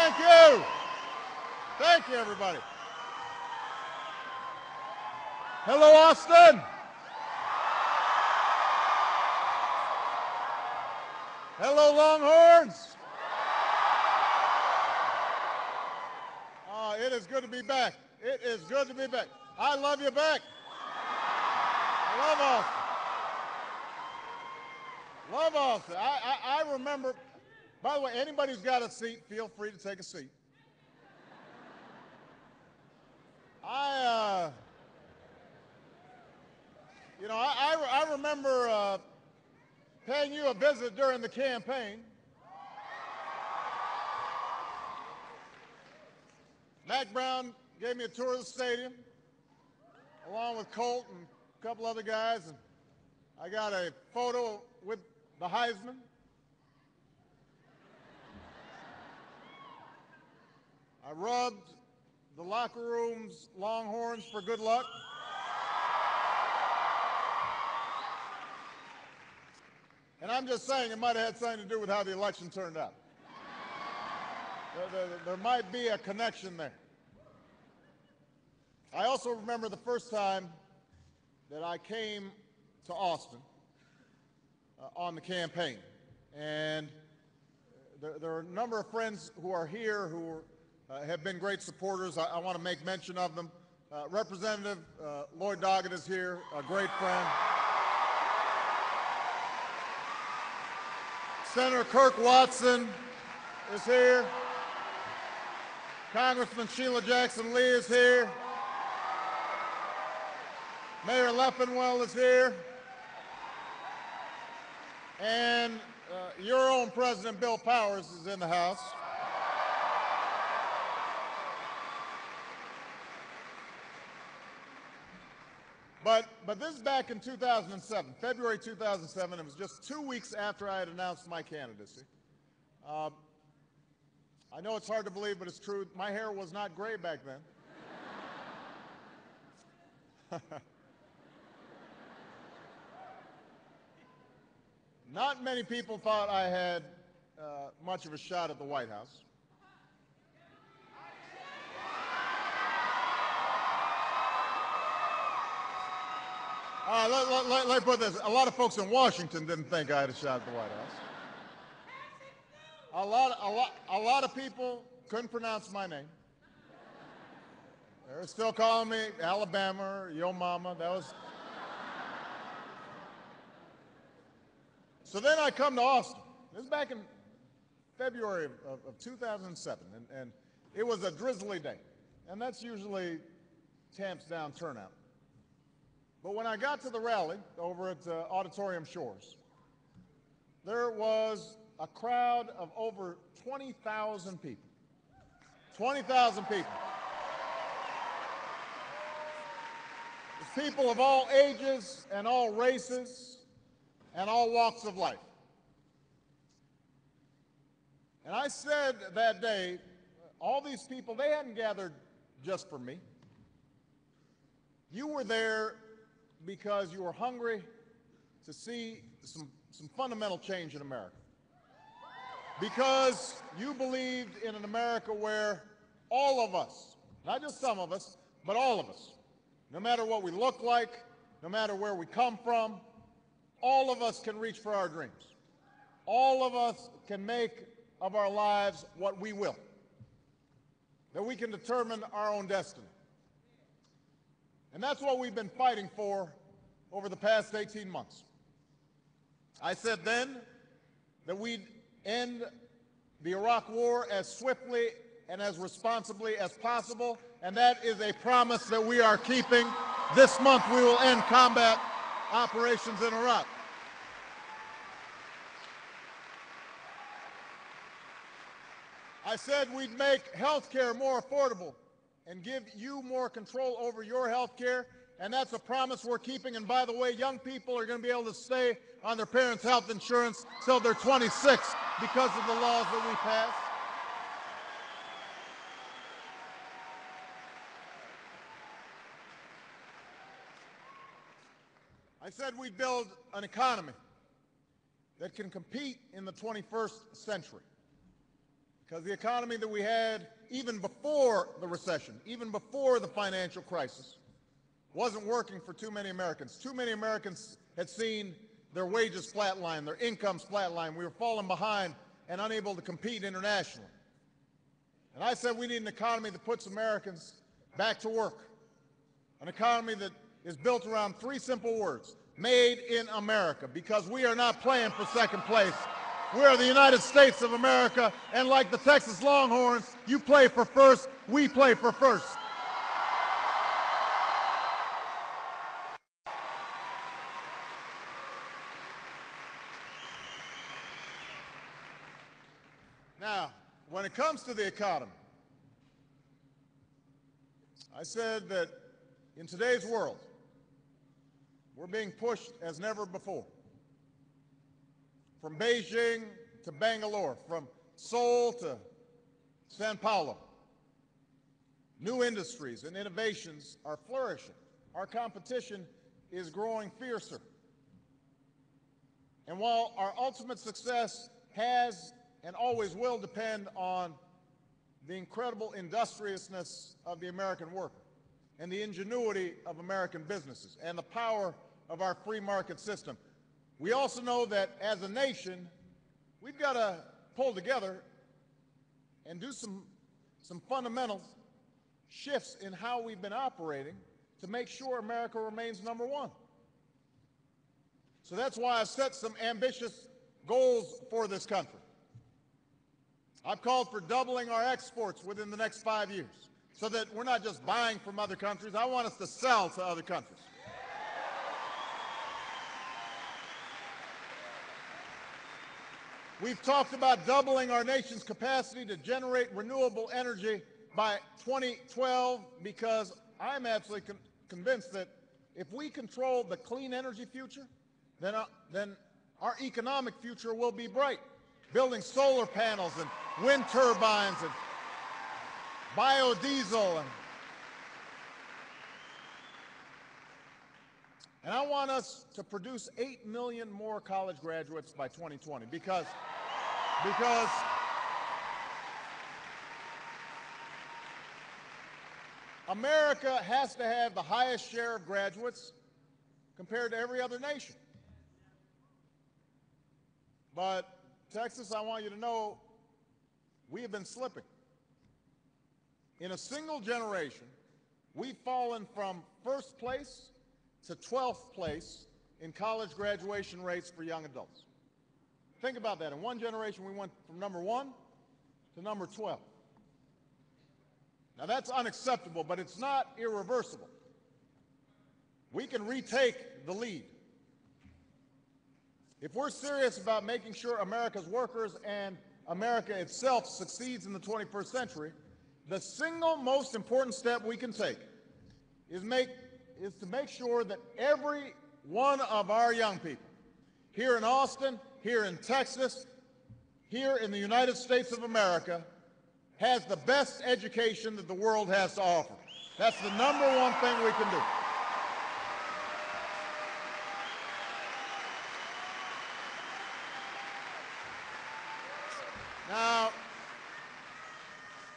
Thank you. Thank you, everybody. Hello, Austin. Hello, Longhorns. It is good to be back. It is good to be back. I love you back. I love Austin. Love Austin. I remember, by the way, anybody who's got a seat, feel free to take a seat. I remember paying you a visit during the campaign. Mac Brown gave me a tour of the stadium, along with Colt and a couple other guys, and I got a photo with the Heisman. I rubbed the locker room's Longhorns for good luck. And I'm just saying it might have had something to do with how the election turned out. There might be a connection there. I also remember the first time that I came to Austin on the campaign. And there are a number of friends who are here who have been great supporters. I want to make mention of them. Representative Lloyd Doggett is here, a great friend. Senator Kirk Watson is here. Congressman Sheila Jackson Lee is here. Mayor Leffenwell is here. And your own President Bill Powers is in the house. But this is back in 2007, February 2007. It was just 2 weeks after I had announced my candidacy. I know it's hard to believe, but it's true. My hair was not gray back then. Not many people thought I had much of a shot at the White House. Let me put this. A lot of folks in Washington didn't think I had a shot at the White House. A lot of people couldn't pronounce my name. They were still calling me Alabama or Yo Mama. That was. So then I come to Austin. This is back in February of 2007, and it was a drizzly day, and that's usually tamps down turnout. But when I got to the rally over at Auditorium Shores, there was a crowd of over 20,000 people. 20,000 people. There's people of all ages and all races and all walks of life. And I said that day, all these people, they hadn't gathered just for me. You were there because you were hungry to see some fundamental change in America. Because you believed in an America where all of us, not just some of us, but all of us, no matter what we look like, no matter where we come from, all of us can reach for our dreams. All of us can make of our lives what we will. That we can determine our own destiny. And that's what we've been fighting for over the past 18 months. I said then that we'd end the Iraq War as swiftly and as responsibly as possible, and that is a promise that we are keeping. This month we will end combat operations in Iraq. I said we'd make health care more affordable and give you more control over your health care, and that's a promise we're keeping. And by the way, young people are going to be able to stay on their parents' health insurance till they're 26 because of the laws that we passed. I said we'd build an economy that can compete in the 21st century. because the economy that we had even before the recession, even before the financial crisis, wasn't working for too many Americans. Too many Americans had seen their wages flatline, their incomes flatline. We were falling behind and unable to compete internationally. And I said we need an economy that puts Americans back to work, an economy that is built around three simple words: made in America, because we are not playing for second place. We are the United States of America, and like the Texas Longhorns, you play for first, we play for first. Now, when it comes to the economy, I said that in today's world, we're being pushed as never before. From Beijing to Bangalore, from Seoul to Sao Paulo, new industries and innovations are flourishing. Our competition is growing fiercer. And while our ultimate success has and always will depend on the incredible industriousness of the American worker and the ingenuity of American businesses and the power of our free market system, we also know that as a nation, we've got to pull together and do some fundamental shifts in how we've been operating to make sure America remains number one. So that's why I've set some ambitious goals for this country. I've called for doubling our exports within the next 5 years so that we're not just buying from other countries. I want us to sell to other countries. We've talked about doubling our nation's capacity to generate renewable energy by 2012 because I'm absolutely convinced that if we control the clean energy future, then our economic future will be bright. Building solar panels and wind turbines and biodiesel. And I want us to produce 8 million more college graduates by 2020 because America has to have the highest share of graduates compared to every other nation. But Texas, I want you to know, we have been slipping. In a single generation, we've fallen from first place to 12th place in college graduation rates for young adults. Think about that. In one generation, we went from number 1 to number 12. Now, that's unacceptable, but it's not irreversible. We can retake the lead. If we're serious about making sure America's workers and America itself succeeds in the 21st century, the single most important step we can take is to make sure that every one of our young people here in Austin, here in Texas, here in the United States of America has the best education that the world has to offer. That's the number one thing we can do.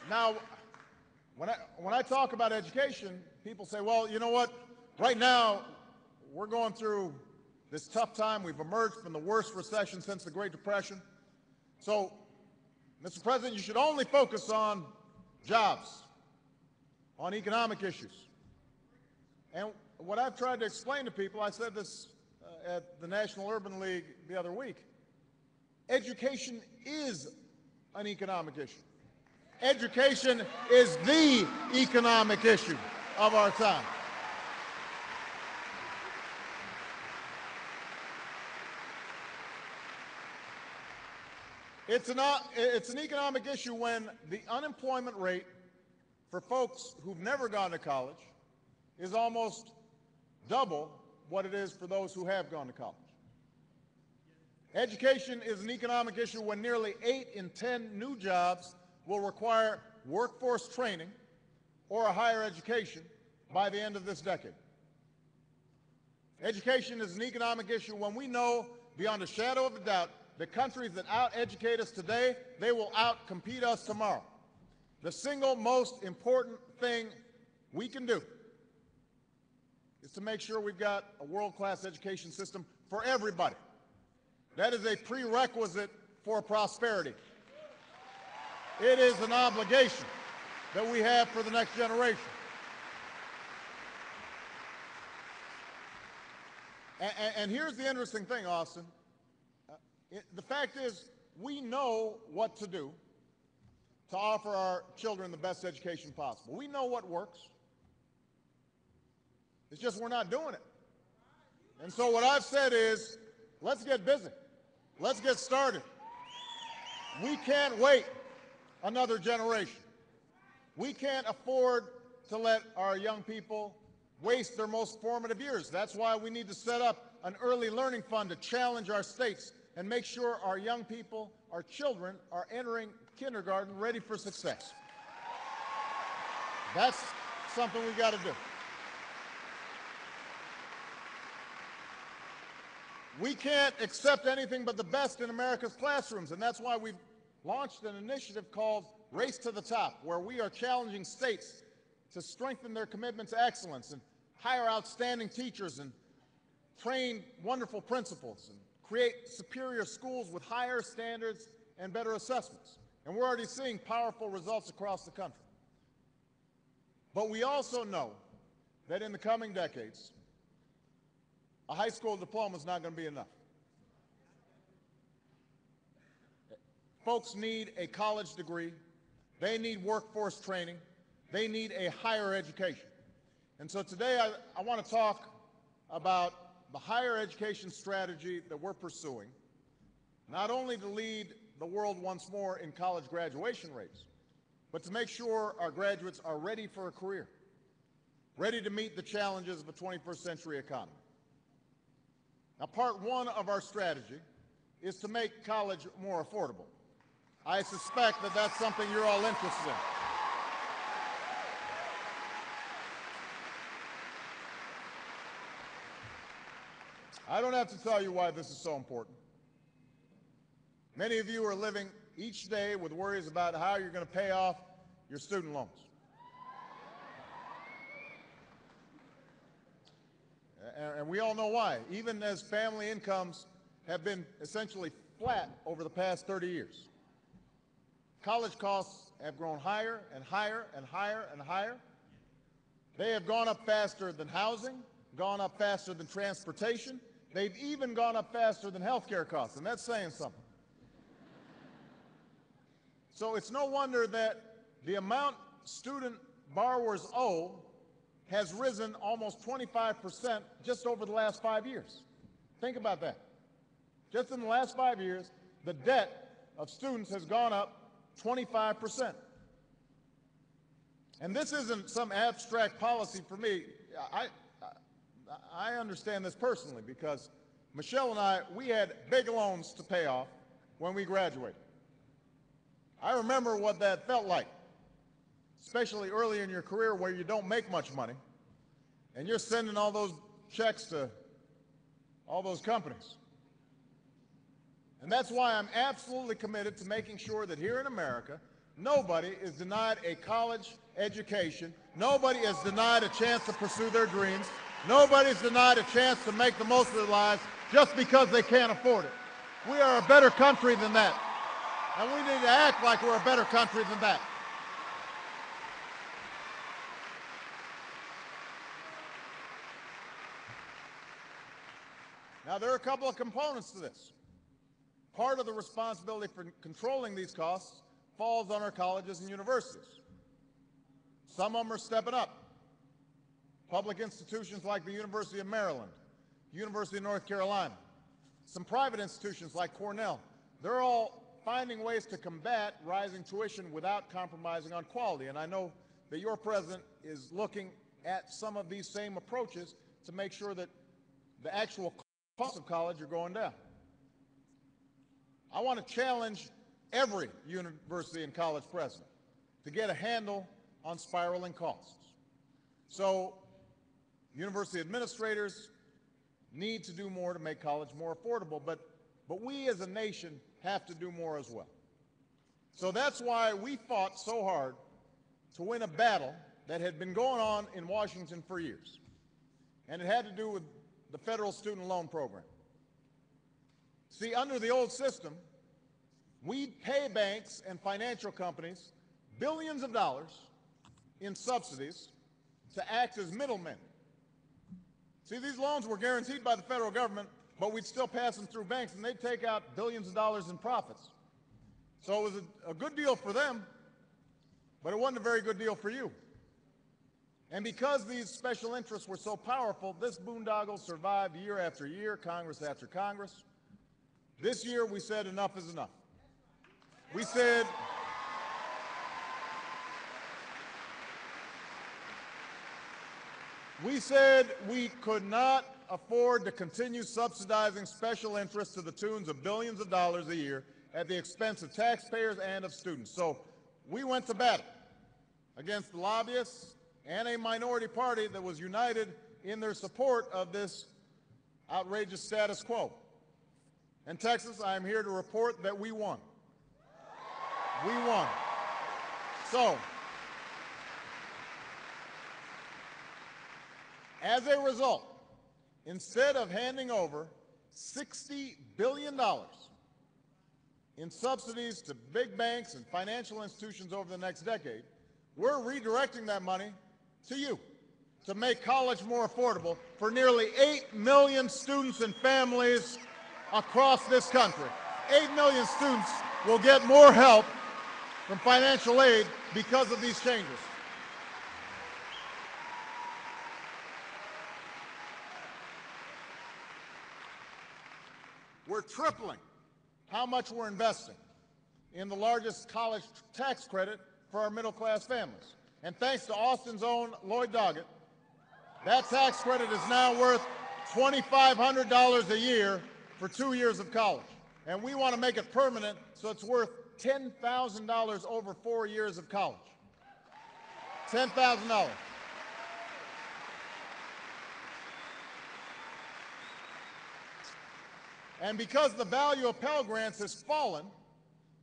Now, when I talk about education, people say, well, you know what? Right now, we're going through this tough time. We've emerged from the worst recession since the Great Depression. So, Mr. President, you should only focus on jobs, on economic issues. And what I've tried to explain to people, I said this at the National Urban League the other week, education is an economic issue. Education is the economic issue of our time. It's an economic issue when the unemployment rate for folks who've never gone to college is almost double what it is for those who have gone to college. Education is an economic issue when nearly 8 in 10 new jobs will require workforce training or a higher education by the end of this decade. Education is an economic issue when we know beyond a shadow of a doubt the countries that out-educate us today, they will out-compete us tomorrow. The single most important thing we can do is to make sure we've got a world-class education system for everybody. That is a prerequisite for prosperity. It is an obligation that we have for the next generation. And here's the interesting thing, Austin. The fact is, we know what to do to offer our children the best education possible. We know what works. It's just we're not doing it. And so what I've said is, let's get busy. Let's get started. We can't wait another generation. We can't afford to let our young people waste their most formative years. That's why we need to set up an early learning fund to challenge our states and make sure our young people, our children, are entering kindergarten ready for success. That's something we got to do. We can't accept anything but the best in America's classrooms, and that's why we've launched an initiative called Race to the Top, where we are challenging states to strengthen their commitment to excellence and hire outstanding teachers and train wonderful principals and create superior schools with higher standards and better assessments. And we're already seeing powerful results across the country. But we also know that in the coming decades, a high school diploma is not going to be enough. Folks need a college degree. They need workforce training. They need a higher education. And so today I want to talk about the higher education strategy that we're pursuing, not only to lead the world once more in college graduation rates, but to make sure our graduates are ready for a career, ready to meet the challenges of a 21st century economy. Now, part one of our strategy is to make college more affordable. I suspect that that's something you're all interested in. I don't have to tell you why this is so important. Many of you are living each day with worries about how you're going to pay off your student loans. And we all know why, even as family incomes have been essentially flat over the past 30 years. College costs have grown higher and higher and higher and higher. They have gone up faster than housing, gone up faster than transportation. They've even gone up faster than health care costs, and that's saying something. So it's no wonder that the amount student borrowers owe has risen almost 25% just over the last 5 years. Think about that. Just in the last 5 years, the debt of students has gone up 25%. And this isn't some abstract policy for me. I understand this personally because Michelle and I, we had big loans to pay off when we graduated. I remember what that felt like, especially early in your career where you don't make much money and you're sending all those checks to all those companies. And that's why I'm absolutely committed to making sure that here in America, nobody is denied a college education. Nobody is denied a chance to pursue their dreams. Nobody's denied a chance to make the most of their lives just because they can't afford it. We are a better country than that. And we need to act like we're a better country than that. Now, there are a couple of components to this. Part of the responsibility for controlling these costs falls on our colleges and universities. Some of them are stepping up. Public institutions like the University of Maryland, University of North Carolina, some private institutions like Cornell, they're all finding ways to combat rising tuition without compromising on quality. And I know that your president is looking at some of these same approaches to make sure that the actual costs of college are going down. I want to challenge every university and college president to get a handle on spiraling costs. So university administrators need to do more to make college more affordable, but but we as a nation have to do more as well. So that's why we fought so hard to win a battle that had been going on in Washington for years. And it had to do with the federal student loan program. See, under the old system, we'd pay banks and financial companies billions of dollars in subsidies to act as middlemen. See, these loans were guaranteed by the federal government, but we'd still pass them through banks, and they'd take out billions of dollars in profits. So it was a good deal for them, but it wasn't a very good deal for you. And because these special interests were so powerful, this boondoggle survived year after year, Congress after Congress. This year we said enough is enough. We said we could not afford to continue subsidizing special interests to the tunes of billions of dollars a year at the expense of taxpayers and of students. So we went to battle against the lobbyists and a minority party that was united in their support of this outrageous status quo. In Texas, I am here to report that we won. We won. So, as a result, instead of handing over $60 billion in subsidies to big banks and financial institutions over the next decade, we're redirecting that money to you to make college more affordable for nearly 8 million students and families across this country. 8 million students will get more help from financial aid because of these changes. We're tripling how much we're investing in the largest college tax credit for our middle-class families. And thanks to Austin's own Lloyd Doggett, that tax credit is now worth $2,500 a year for 2 years of college. And we want to make it permanent so it's worth $10,000 over 4 years of college. $10,000. And because the value of Pell Grants has fallen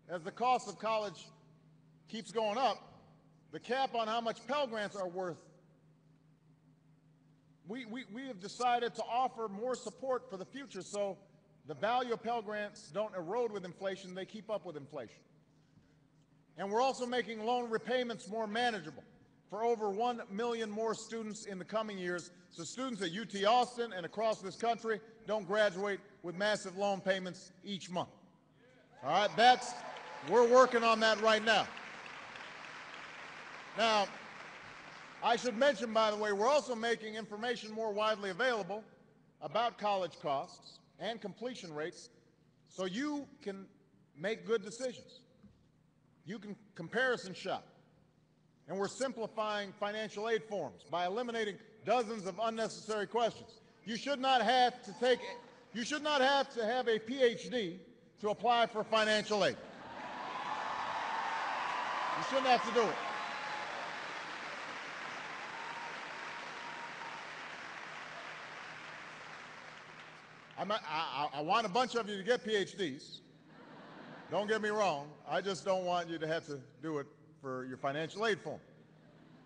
as the cost of college keeps going up, the cap on how much Pell Grants are worth, we have decided to offer more support for the future so the value of Pell Grants don't erode with inflation, they keep up with inflation. And we're also making loan repayments more manageable for over 1 million more students in the coming years, so students at UT Austin and across this country don't graduate with massive loan payments each month. All right, we're working on that right now. Now, I should mention, by the way, we're also making information more widely available about college costs and completion rates so you can make good decisions. You can comparison shop. And we're simplifying financial aid forms by eliminating dozens of unnecessary questions. You should not have to have a PhD to apply for financial aid. You shouldn't have to do it. I want a bunch of you to get PhDs. Don't get me wrong. I just don't want you to have to do it for your financial aid form.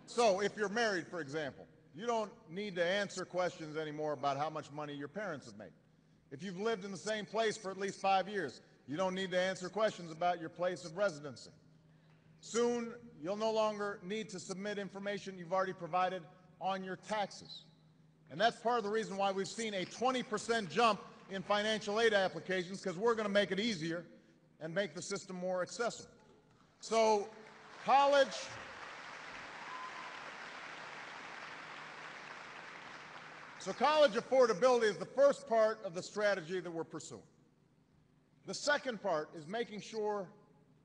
So if you're married, for example, you don't need to answer questions anymore about how much money your parents have made. If you've lived in the same place for at least 5 years, you don't need to answer questions about your place of residency. Soon, you'll no longer need to submit information you've already provided on your taxes. And that's part of the reason why we've seen a 20% jump in financial aid applications, because we're going to make it easier and make the system more accessible. So college affordability is the first part of the strategy that we're pursuing. The second part is making sure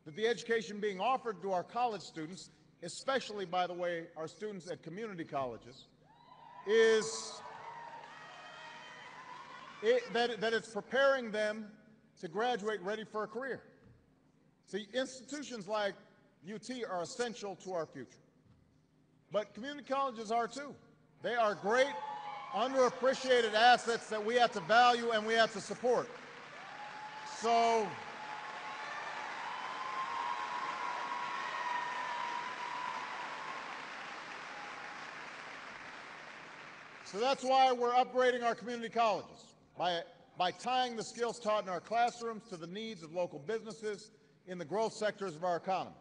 that the education being offered to our college students, especially, by the way, our students at community colleges, that it's preparing them to graduate ready for a career. See, institutions like UT are essential to our future. But community colleges are too. They are great, underappreciated assets that we have to value and we have to support. So that's why we're upgrading our community colleges by tying the skills taught in our classrooms to the needs of local businesses in the growth sectors of our economy.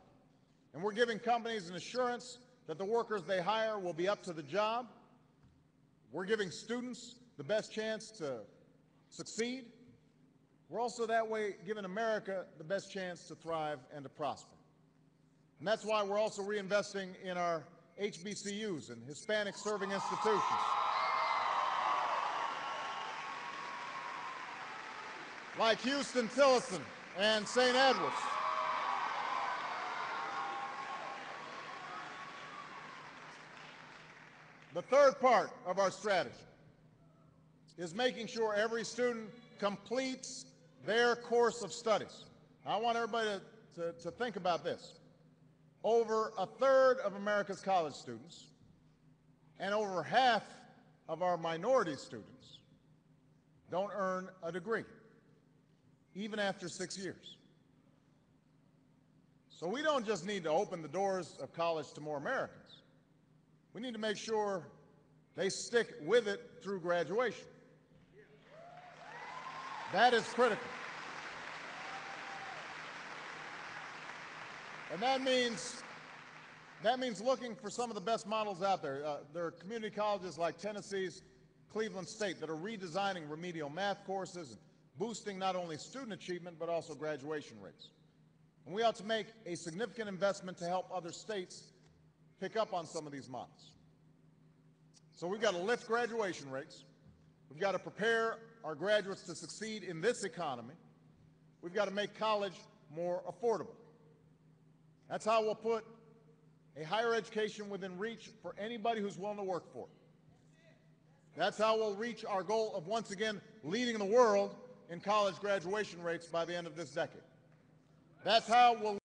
And we're giving companies an assurance that the workers they hire will be up to the job. We're giving students the best chance to succeed. We're also that way giving America the best chance to thrive and to prosper. And that's why we're also reinvesting in our HBCUs and Hispanic serving institutions. Like Houston-Tillotson and St. Edwards. The third part of our strategy is making sure every student completes their course of studies. I want everybody to think about this. Over a third of America's college students and over half of our minority students don't earn a degree, even after 6 years. So we don't just need to open the doors of college to more Americans. We need to make sure they stick with it through graduation. That is critical. And that means looking for some of the best models out there. There are community colleges like Tennessee's Cleveland State that are redesigning remedial math courses and boosting not only student achievement but also graduation rates. And we ought to make a significant investment to help other states pick up on some of these models. So we've got to lift graduation rates. We've got to prepare our graduates to succeed in this economy. We've got to make college more affordable. That's how we'll put a higher education within reach for anybody who's willing to work for it. That's how we'll reach our goal of once again leading the world in college graduation rates by the end of this decade. That's how we'll